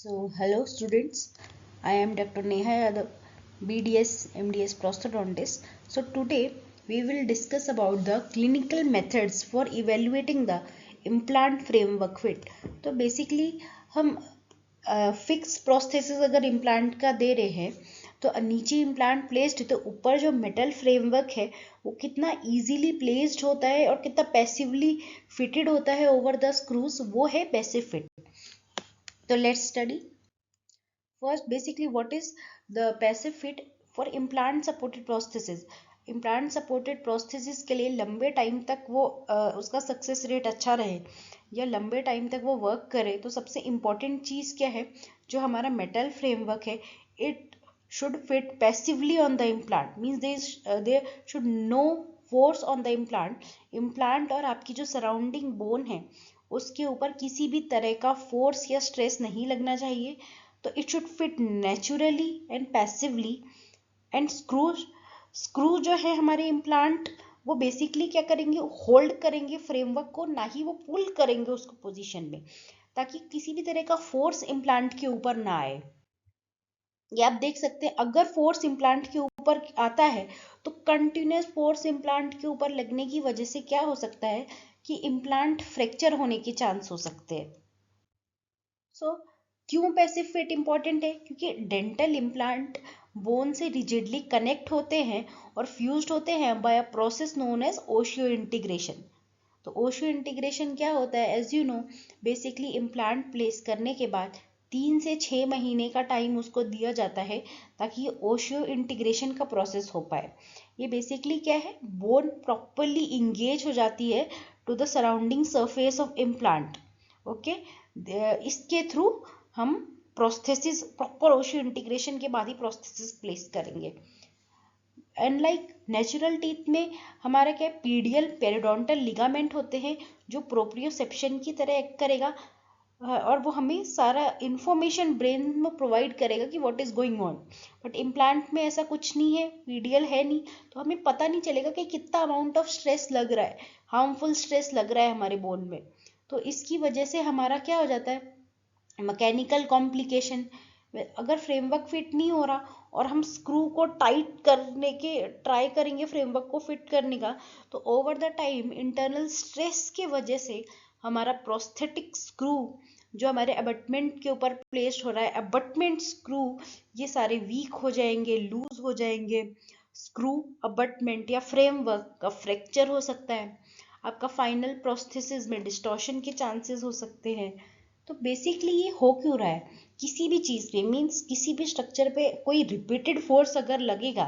So, hello students, I am Dr. Neha Yadav, BDS MDS prosthodontist. So, today we will discuss about the clinical methods for evaluating the implant framework fit. तो basically हम fix prosthesis अगर implant का दे रहे हैं तो नीचे implant placed तो ऊपर जो मेटल फ्रेमवर्क है वो कितना इजीली प्लेस्ड होता है और कितना पैसिवली फिटेड होता है ओवर द स्क्रूज, वो है पैसिव फिट. तो let's study first basically what is the passive fit for implant supported prosthesis. Implant supported prosthesis के लिए लंबे टाइम तक वो उसका सक्सेस रेट अच्छा रहे या लंबे टाइम तक वो वर्क करे तो सबसे इम्पॉर्टेंट चीज़ क्या है, जो हमारा मेटल फ्रेमवर्क है it should fit passively on the implant. Means there should no force on the implant. Implant और आपकी जो सराउंडिंग बोन है उसके ऊपर किसी भी तरह का फोर्स या स्ट्रेस नहीं लगना चाहिए. तो it should fit naturally and passively. And screw जो है हमारे इम्प्लांट वो बेसिकली क्या करेंगे, होल्ड करेंगे फ्रेमवर्क को, ना ही वो पुल करेंगे उसको पोजीशन में, ताकि किसी भी तरह का फोर्स इम्प्लांट के ऊपर ना आए. ये आप देख सकते हैं अगर फोर्स इम्प्लांट के ऊपर आता है तो कंटिन्यूस फोर्स इम्प्लांट के ऊपर लगने की वजह से क्या हो सकता है कि इम्प्लांट फ्रैक्चर होने के चांस हो सकते हैं. सो क्यों पैसिव फिट इंपॉर्टेंट है, क्योंकि डेंटल इम्प्लांट बोन से रिजिडली कनेक्ट होते हैं और फ्यूज्ड होते हैं by a process known as osseointegration. तो ओशियो इंटीग्रेशन क्या होता है, as you know basically implant place करने के बाद 3 से 6 महीने का टाइम उसको दिया जाता है ताकि ये ओशियो इंटीग्रेशन का प्रोसेस हो पाए. ये बेसिकली क्या है, बोन प्रॉपरली इंगेज हो जाती है to the surrounding surface of implant. Okay, इसके थ्रू हम प्रोस्थेसिस प्रॉपर ओशियो इंटीग्रेशन के बाद ही प्रोस्थेसिस प्लेस करेंगे. एंड लाइक नेचुरल टीथ में हमारा क्या पीडियल पेरिडोंटल लिगामेंट होते हैं जो प्रोप्रियोसेप्शन की तरह एक्ट करेगा और वो हमें सारा इंफॉर्मेशन ब्रेन में प्रोवाइड करेगा कि what is going on. But implant में ऐसा कुछ नहीं है, पीडियल है नहीं, तो हमें पता नहीं चलेगा कि कितना अमाउंट ऑफ स्ट्रेस लग रहा है, हार्मफुल स्ट्रेस लग रहा है हमारे बोन में. तो इसकी वजह से हमारा क्या हो जाता है, मैकेनिकल कॉम्प्लिकेशन. अगर फ्रेमवर्क फिट नहीं हो रहा और हम स्क्रू को टाइट करने के ट्राई करेंगे फ्रेमवर्क को फिट करने का, तो over the time internal stress के वजह से हमारा प्रोस्थेटिक स्क्रू जो हमारे अबटमेंट के ऊपर प्लेस्ड हो रहा है, अबटमेंट स्क्रू, ये सारे वीक हो जाएंगे, लूज हो जाएंगे. स्क्रू अबटमेंट या फ्रेमवर्क का फ्रैक्चर हो सकता है. आपका फाइनल प्रोस्थेसिस में डिस्टॉर्शन के चांसेस हो सकते हैं. तो बेसिकली ये हो क्यों रहा है, किसी भी चीज़ पे मीन्स किसी भी स्ट्रक्चर पे कोई रिपीटेड फोर्स अगर लगेगा,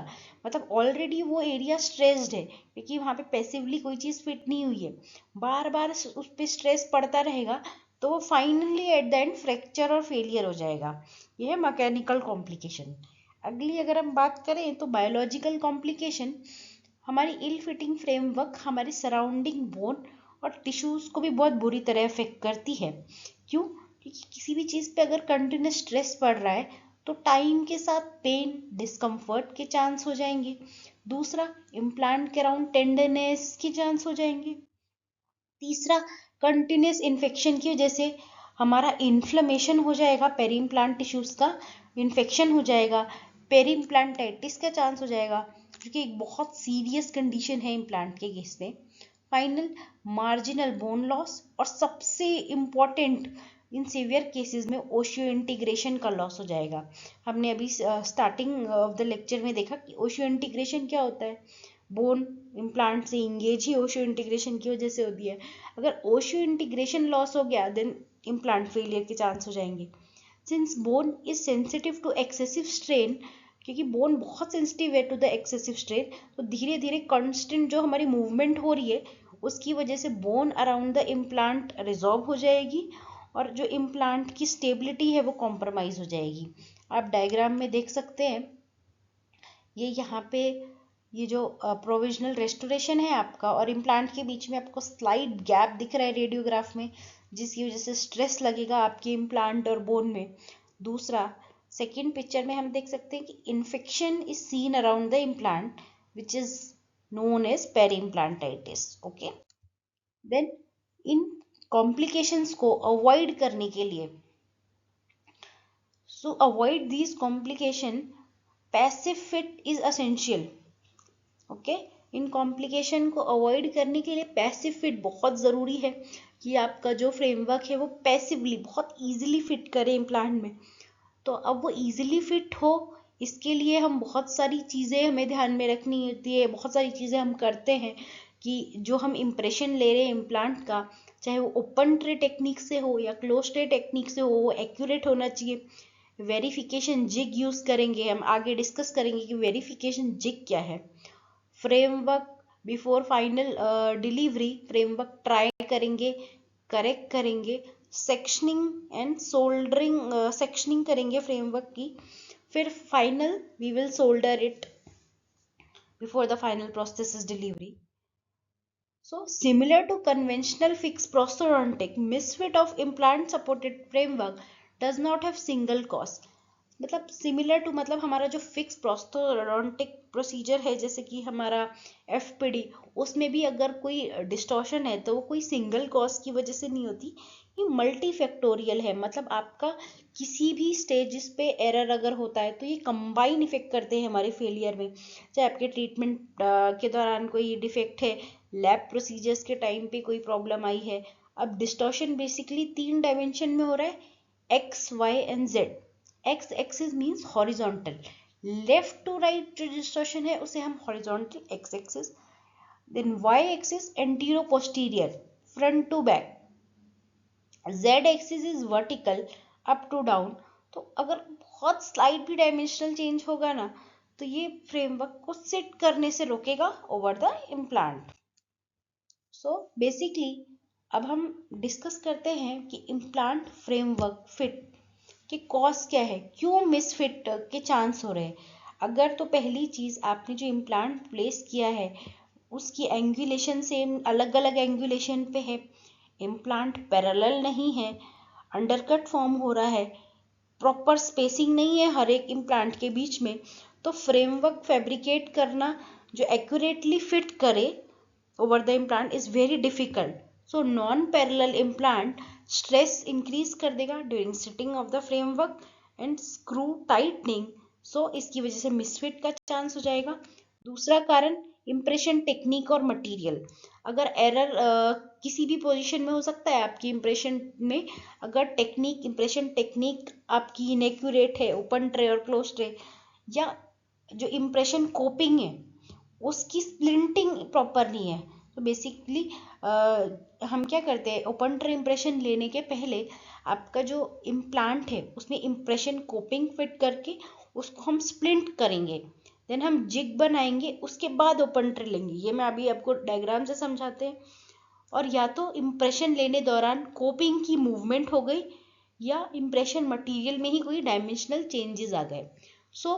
मतलब ऑलरेडी वो एरिया स्ट्रेस्ड है क्योंकि वहाँ पे पैसिवली कोई चीज़ फिट नहीं हुई है, बार बार उस पर स्ट्रेस पड़ता रहेगा तो वो finally at the end fracture और फेलियर हो जाएगा. ये है मैकेनिकल कॉम्प्लिकेशन. अगली अगर हम बात करें तो बायोलॉजिकल कॉम्प्लिकेशन. हमारी इल फिटिंग फ्रेमवर्क हमारी सराउंडिंग बोन और टिश्यूज को भी बहुत बुरी तरह अफेक्ट करती है. क्यों, क्योंकि किसी भी चीज़ पे अगर कंटिन्यूस स्ट्रेस पड़ रहा है तो टाइम के साथ पेन डिस्कम्फर्ट के चांस हो जाएंगे. दूसरा, इम्प्लांट के अराउंड टेंडरनेस के चांस हो जाएंगे. तीसरा, कंटिन्यूस इन्फेक्शन की वजह से हमारा इन्फ्लेमेशन हो जाएगा, पेरी इम्प्लांट टिश्यूज का इन्फेक्शन हो जाएगा, पेरी इम्प्लांटाइटिस का चांस हो जाएगा क्योंकि एक बहुत सीरियस कंडीशन है इम्प्लांट के केस में. फाइनल, मार्जिनल बोन लॉस और सबसे इम्पॉर्टेंट इन सीवियर केसेस में ओशियो इंटीग्रेशन का लॉस हो जाएगा. हमने अभी स्टार्टिंग ऑफ द लेक्चर में देखा कि ओशियो इंटीग्रेशन क्या होता है, बोन इम्प्लांट से इंगेज ही ओशियो इंटीग्रेशन की वजह से होती है. अगर ओशियो इंटीग्रेशन लॉस हो गया देन इम्प्लांट फेलियर के चांस हो जाएंगे. Since bone is sensitive to excessive strain, क्योंकि बोन बहुत सेंसिटिव है टू द एक्सेसिव स्ट्रेन, तो धीरे धीरे कांस्टेंट जो हमारी मूवमेंट हो रही है उसकी वजह से bone around the implant resolve हो जाएगी और जो इम्प्लांट की स्टेबिलिटी है वो कॉम्प्रोमाइज हो जाएगी. आप डायग्राम में देख सकते हैं ये यहाँ पे ये जो प्रोविजनल रेस्टोरेशन है आपका और इम्प्लांट के बीच में आपको स्लाइड गैप दिख रहा है रेडियोग्राफ में, जिसकी वजह से स्ट्रेस लगेगा आपके इम्प्लांट और बोन में. दूसरा, सेकेंड पिक्चर में हम देख सकते हैं कि infection is seen around the implant which is known as peri implantitis. Okay, then इन कॉम्प्लिकेशंस को अवॉइड करने के लिए So avoid these complication, passive fit is essential. Okay, in complication को अवॉइड करने के लिए पैसिव फिट बहुत ज़रूरी है कि आपका जो फ्रेमवर्क है वो पैसिवली बहुत इजीली फिट करे इम्प्लांट में। तो अब वो इजीली फिट हो, इसके लिए हम बहुत सारी चीज़ें हमें ध्यान में रखनी होती है, बहुत सारी चीज़ें हम करते हैं कि जो हम इम्प्रेशन ले रहे हैं इम्प्लांट का, चाहे वो ओपन ट्रे टेक्निक से हो या क्लोज ट्रे टेक्निक से हो, वो एक्यूरेट होना चाहिए। वेरिफिकेशन जिग यूज़ करेंगे, हम आगे डिस्कस करेंगे कि वेरिफिकेशन जिग क्या है। Framework before final delivery, framework try करेंगे, करेक्ट करेंगे, सेक्शनिंग एंड सोल्डरिंग, सेक्शनिंग करेंगे फ्रेमवर्क की, फिर final we will solder it before the final process is delivery. So similar to conventional fixed prosthodontic, misfit of implant supported framework does not have single cause. मतलब similar to, मतलब हमारा जो fix प्रोस्थोडोंटिक procedure है जैसे कि हमारा FPD, उसमें भी अगर कोई डिस्टॉर्शन है तो वो कोई सिंगल कॉज की वजह से नहीं होती, ये मल्टी फैक्टोरियल है। मतलब आपका किसी भी स्टेजेस पे एरर अगर होता है तो ये कंबाइन इफेक्ट करते हैं हमारे फेलियर में। चाहे आपके ट्रीटमेंट के दौरान कोई डिफेक्ट है, लैब प्रोसीजर्स के टाइम पे कोई प्रॉब्लम आई है। अब डिस्टॉर्शन बेसिकली 3 डायमेंशन में हो रहा है, X, Y and Z. X axis means horizontal, left to right जो डिस्टॉर्शन है उसे हम horizontal X axis, then Y axis antero posterior, front to back, Z axis is vertical, up to down. तो अगर बहुत स्लाइट भी dimensional change होगा ना तो ये फ्रेमवर्क को सिट करने से रोकेगा over the implant. So basically अब हम डिस्कस करते हैं कि इम्प्लांट फ्रेमवर्क फिट कि कॉज क्या है, क्यों मिसफिट के चांस हो रहे हैं। अगर तो पहली चीज़, आपने जो इम्प्लांट प्लेस किया है उसकी एंगुलेशन सेम अलग अलग एंगुलेशन पे है, इम्प्लांट पैरेलल नहीं है, अंडरकट फॉर्म हो रहा है, प्रॉपर स्पेसिंग नहीं है हर एक इम्प्लांट के बीच में, तो फ्रेमवर्क फैब्रिकेट करना जो एक्यूरेटली फिट करे over the implant is very difficult. So non parallel implant stress increase कर देगा during seating of the framework and screw tightening. So इसकी वजह से मिसफिट का चांस हो जाएगा। दूसरा कारण इम्प्रेशन टेक्निक और मटेरियल, अगर एरर किसी भी पोजीशन में हो सकता है आपकी इम्प्रेशन में, अगर टेक्निक, इम्प्रेशन टेक्निक आपकी इनएक्यूरेट है, ओपन ट्रे और क्लोज ट्रे, या जो इम्प्रेशन कोपिंग है उसकी स्प्लिंटिंग प्रॉपर नहीं है, तो बेसिकली हम क्या करते हैं, ओपन ट्रे इम्प्रेशन लेने के पहले आपका जो इम्प्लांट है उसमें इम्प्रेशन कोपिंग फिट करके उसको हम स्प्लिंट करेंगे, देन हम जिग बनाएंगे, उसके बाद ओपन ट्रे लेंगे। ये मैं अभी आपको डायग्राम से समझाते हैं। और या तो इम्प्रेशन लेने दौरान कोपिंग की मूवमेंट हो गई या इम्प्रेशन मटेरियल में ही कोई डायमेंशनल चेंजेस आ गए। So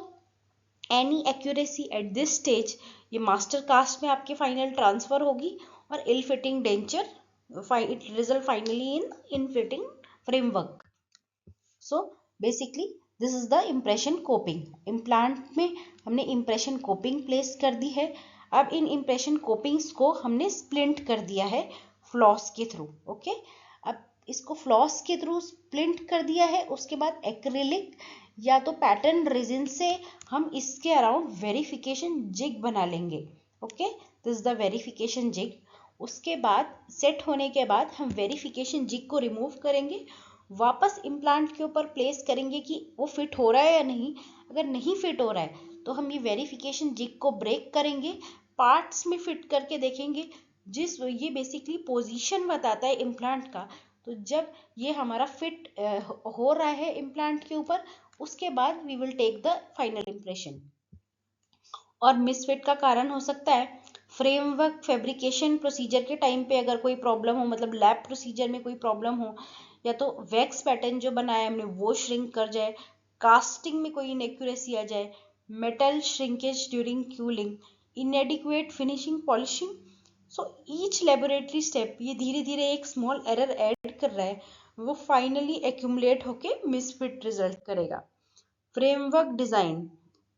any accuracy at this stage ये मास्टर कास्ट में आपके फाइनल ट्रांसफर होगी और ill fitting denture it result finally in fitting framework. So basically this is the impression coping. Implant में हमने इम्प्रेशन कोपिंग प्लेस कर दी है। अब इन इम्प्रेशन कोपिंग्स को हमने स्प्लिंट कर दिया है फ्लॉस के थ्रू। ओके, अब इसको फ्लॉस के थ्रू स्प्लिंट कर दिया है, उसके बाद एक्रिलिक या तो पैटर्न रेजिन से हम इसके अराउंड वेरिफिकेशन जिग बना लेंगे। Okay, this is the verification jig. उसके बाद सेट होने के बाद हम वेरिफिकेशन जिग को रिमूव करेंगे, वापस इम्प्लांट के ऊपर प्लेस करेंगे कि वो फिट हो रहा है या नहीं। अगर नहीं फिट हो रहा है तो हम ये वेरिफिकेशन जिग को ब्रेक करेंगे, पार्ट्स में फिट करके देखेंगे, जिस ये बेसिकली पोजीशन बताता है इम्प्लांट का। तो जब ये हमारा फिट हो रहा है इम्प्लांट के ऊपर, उसके बाद we will take the final impression. और मिसफिट का कारण हो सकता है फ्रेमवर्क फैब्रिकेशन प्रोसीजर के टाइम पे अगर कोई प्रॉब्लम हो, मतलब लैब प्रोसीजर में कोई प्रॉब्लम हो, या तो वैक्स पैटर्न जो बनाया हमने वो श्रिंक कर जाए, कास्टिंग में कोई इनएक्यूरेसी आ जाए, metal shrinkage during cooling, inadequate finishing polishing. So each laboratory step ये धीरे धीरे एक स्मॉल एरर ऐड कर रहा है, वो फाइनली एक्यूमुलेट होके मिसफिट रिजल्ट करेगा। फ्रेमवर्क डिज़ाइन,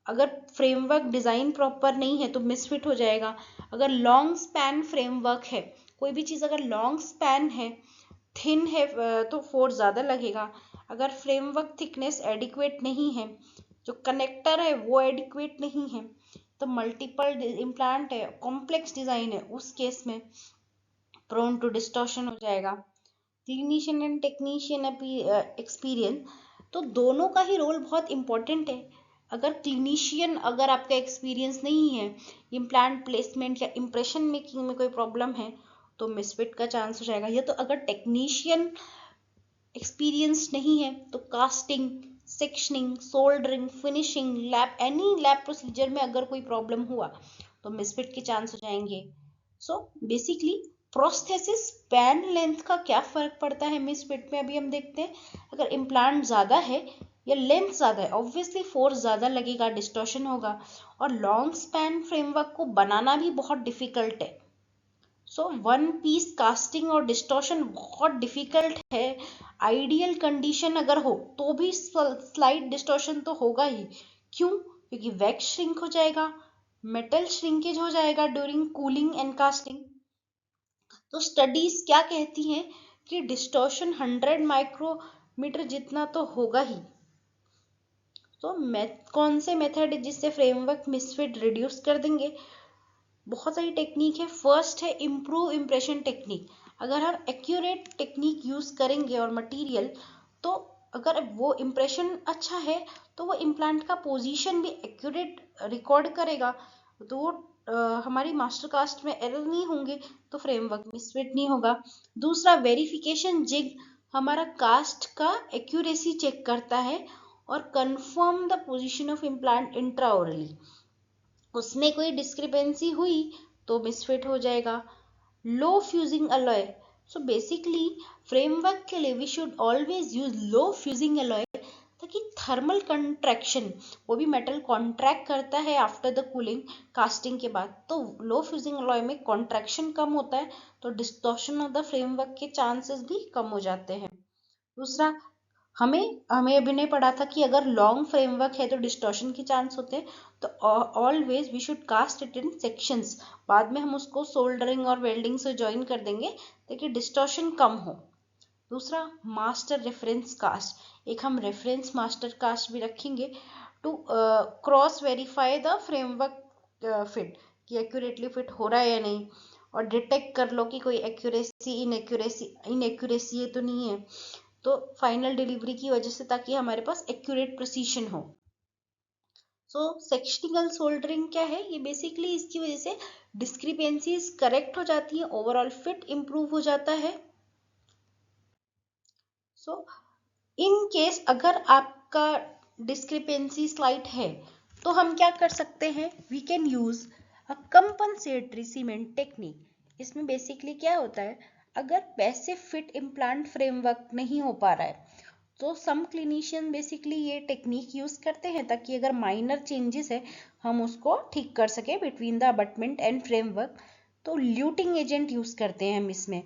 अगर फ्रेमवर्क डिज़ाइन प्रॉपर नहीं है तो मिसफिट हो जाएगा। अगर लॉन्ग स्पैन फ्रेमवर्क है, कोई भी चीज़ अगर लॉन्ग स्पैन है, थिन है तो फोर्स ज़्यादा लगेगा। अगर फ्रेमवर्क थिकनेस एडिक्वेट नहीं है, जो कनेक्टर है वो एडिक्वेट नहीं है, तो मल्टीपल इम्प्लांट है, कॉम्प्लेक्स डिजाइन है, उस केस में प्रोन टू डिस्टॉर्शन हो जाएगा। क्लिनिशियन एंड टेक्नीशियन एक्सपीरियंस, तो दोनों का ही रोल बहुत इंपॉर्टेंट है। अगर क्लिनिशियन, अगर आपका एक्सपीरियंस नहीं है, इम्प्लांट प्लेसमेंट या इम्प्रेशन मेकिंग में कोई प्रॉब्लम है, तो मिसफिट का चांस हो जाएगा। या तो अगर टेक्नीशियन एक्सपीरियंस नहीं है, तो casting, sectioning, soldering, finishing, lab, any lab procedure में अगर कोई प्रॉब्लम हुआ तो मिसफिट के चांस हो जाएंगे। So basically prosthesis span length का क्या फर्क पड़ता है मिसफिट में, अभी हम देखते हैं। अगर इम्प्लांट ज्यादा है या लेंथ ज्यादा है, ऑब्वियसली फोर्स ज्यादा लगेगा, डिस्टॉर्शन होगा, और लॉन्ग स्पैन फ्रेमवर्क को बनाना भी बहुत डिफिकल्ट है। सो वन पीस कास्टिंग और डिस्टॉर्शन बहुत डिफिकल्ट है। आइडियल कंडीशन अगर हो तो भी स्लाइड डिस्टॉर्शन तो होगा ही। क्यों? क्योंकि वैक्स श्रिंक हो जाएगा, मेटल श्रिंकेज हो जाएगा ड्यूरिंग कूलिंग एंड कास्टिंग। तो स्टडीज क्या कहती हैं कि डिस्टॉर्शन 100 माइक्रोमीटर जितना तो होगा ही। तो कौन से मेथड है जिससे फ्रेमवर्क मिसफिट रिड्यूस कर देंगे? बहुत सारी टेक्निक है। फर्स्ट है इम्प्रूव इम्प्रेशन टेक्निक। अगर हम एक्यूरेट टेक्निक यूज करेंगे और मटेरियल, तो अगर वो इम्प्रेशन अच्छा है तो वो इम्प्लांट का पोजीशन भी एक्यूरेट रिकॉर्ड करेगा, तो वो हमारी मास्टर कास्ट में एरर नहीं होंगे, तो फ्रेमवर्क मिसफिट नहीं होगा। दूसरा वेरिफिकेशन जिग, हमारा कास्ट का एक्यूरेसी चेक करता है और confirm the position of implant intraorally. उसमें कोई डिस्क्रिपेंसी हुई तो मिसफिट हो जाएगा। Low fusing alloy, so basically framework के लिए we should always use low fusing alloy, ताकि थर्मल कंट्रैक्शन, वो भी मेटल कॉन्ट्रैक्ट करता है आफ्टर द कूलिंग कास्टिंग के बाद, तो लो फ्यूजिंग अलॉय में कॉन्ट्रैक्शन कम होता है, तो डिस्टॉर्शन ऑफ द फ्रेमवर्क के चांसेस भी कम हो जाते हैं। दूसरा, हमें हमें अभी नहीं पढ़ा था कि अगर लॉन्ग फ्रेमवर्क है तो डिस्टॉर्शन के चांस होते हैं, तो always we should cast it in sections. बाद में हम उसको सोल्डरिंग और वेल्डिंग से ज्वाइन कर देंगे ताकि डिस्टॉर्शन कम हो। दूसरा, मास्टर रेफरेंस कास्ट, एक हम रेफरेंस मास्टर कास्ट भी रखेंगे to cross verify the framework fit, कि एक्यूरेटली फिट हो रहा है या नहीं, और डिटेक्ट कर लो कि कोई इनएक्यूरेसी है तो नहीं है, तो फाइनल डिलीवरी की वजह से, ताकि हमारे पास एक्यूरेट प्रिसीशन हो। सो सेक्शनल सोल्डरिंग क्या है? ये बेसिकली इसकी वजह से डिस्क्रिपेंसीज करेक्ट हो जाती है, ओवरऑल फिट इंप्रूव हो जाता है। सो इन केस अगर आपका डिस्क्रिपेंसी स्लाइट है, तो हम क्या कर सकते हैं? We can use a compensatory cement technique. इसमें बेसिकली क्या होता है, अगर वैसे फिट इम्प्लांट फ्रेमवर्क नहीं हो पा रहा है, तो सम क्लिनिशियन बेसिकली ये टेक्निक यूज करते हैं ताकि अगर माइनर चेंजेस है हम उसको ठीक कर सके between the abutment and framework. तो ल्यूटिंग एजेंट यूज करते हैं हम इसमें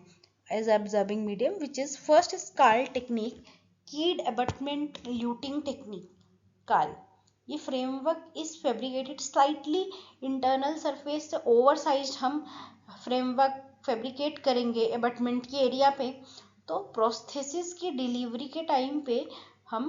as observing medium, which is first scale technique, keyed abutment luting technique call. ये framework is fabricated slightly internal surface से ओवरसाइज्ड हम फ्रेमवर्क फैब्रिकेट करेंगे अबटमेंट के एरिया पे, तो प्रोस्थेसिस की डिलीवरी के टाइम पे हम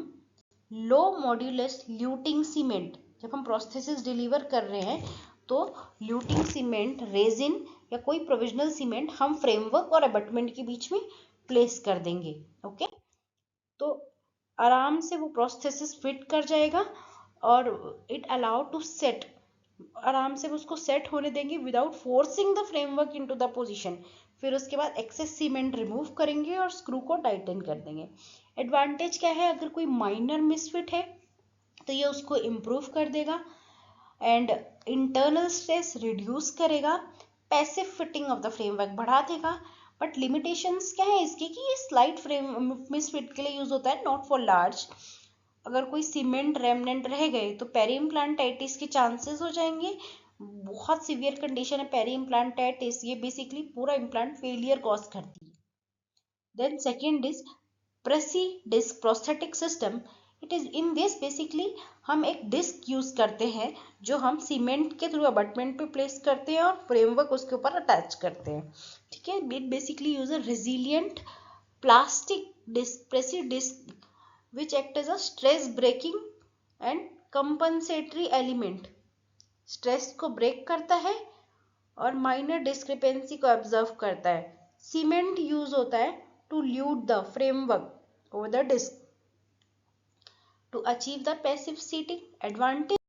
लो मॉड्यूलस ल्यूटिंग सीमेंट, जब हम प्रोस्थेसिस डिलीवर कर रहे हैं तो ल्यूटिंग सीमेंट, रेजिन या कोई प्रोविजनल सीमेंट हम फ्रेमवर्क और अबटमेंट के बीच में प्लेस कर देंगे। ओके, तो आराम से वो प्रोस्थेसिस फिट कर जाएगा और इट अलाउ टू सेट, आराम से उसको सेट होने देंगे without forcing the framework into the position. फिर उसके बाद एक्सेस सीमेंट रिमूव करेंगे और स्क्रू को टाइटन कर देंगे। एडवांटेज क्या है? अगर कोई माइनर मिसफिट है तो ये उसको इम्प्रूव कर देगा एंड इंटरनल स्ट्रेस रिड्यूस करेगा, passive fitting of the framework बढ़ा देगा। बट लिमिटेशंस क्या है इसकी, कि ये स्लाइट फ्रेम मिसफिट के लिए यूज होता है, नॉट फॉर लार्ज। अगर कोई सीमेंट रेमनेंट रह गए तो पेरी इम्प्लांटाइटिस के चांसेस हो जाएंगे। बहुत सीवियर कंडीशन है पेरी इम्प्लांटाइटिस, ये बेसिकली पूरा इम्प्लांट फेलियर कॉज करती है। Then second is preci disc prosthetic system. It is in this basically हम एक डिस्क यूज करते हैं जो हम सीमेंट के थ्रू अबटमेंट पे प्लेस करते हैं और फ्रेमवर्क उसके ऊपर अटैच करते हैं। ठीक है, it basically use a resilient plastic disc, preci disc which act as a stress breaking and compensatory element. Stress को ब्रेक करता है और माइनर डिस्क्रिपेंसी को ऑब्जर्व करता है. सीमेंट यूज होता है to lute the framework over the disc to achieve the passive seating advantage.